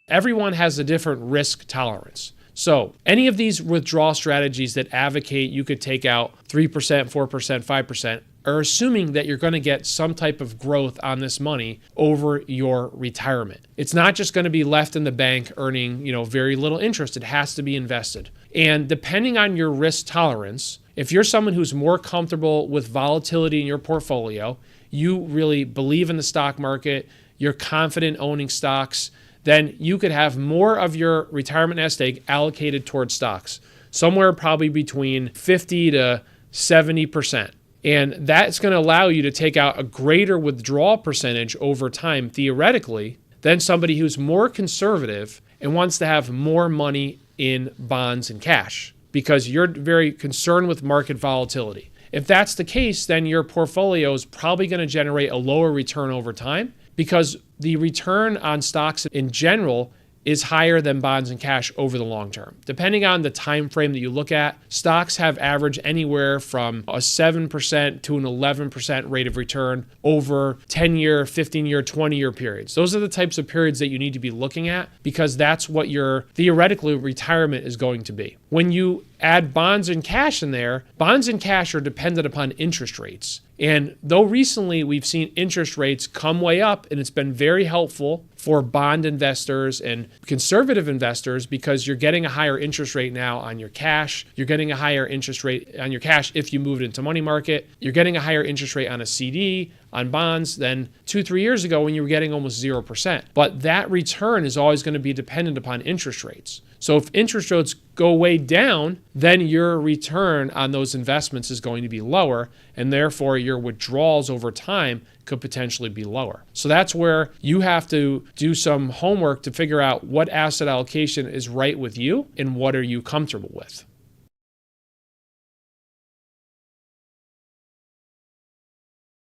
everyone has a different risk tolerance. So any of these withdrawal strategies that advocate you could take out 3%, 4%, 5% are assuming that you're going to get some type of growth on this money over your retirement. It's not just going to be left in the bank earning, very little interest. It has to be invested. And depending on your risk tolerance, if you're someone who's more comfortable with volatility in your portfolio, you really believe in the stock market, you're confident owning stocks, then you could have more of your retirement nest egg allocated towards stocks, somewhere probably between 50 to 70%. And that's going to allow you to take out a greater withdrawal percentage over time, theoretically, than somebody who's more conservative and wants to have more money in bonds and cash, because you're very concerned with market volatility. If that's the case, then your portfolio is probably going to generate a lower return over time, because the return on stocks in general is higher than bonds and cash over the long term. Depending on the time frame that you look at, stocks have averaged anywhere from a 7% to an 11% rate of return over 10-year, 15-year, 20-year periods. Those are the types of periods that you need to be looking at, because that's what your theoretical retirement is going to be. When you add bonds and cash in there, bonds and cash are dependent upon interest rates. And though recently we've seen interest rates come way up, and it's been very helpful for bond investors and conservative investors, because you're getting a higher interest rate now on your cash. You're getting a higher interest rate on your cash if you move it into money market. You're getting a higher interest rate on a CD, on bonds, than 2-3 years ago when you were getting almost 0%. But that return is always going to be dependent upon interest rates. So if interest rates go way down, then your return on those investments is going to be lower, and therefore your withdrawals over time could potentially be lower. So that's where you have to do some homework to figure out what asset allocation is right with you and what are you comfortable with.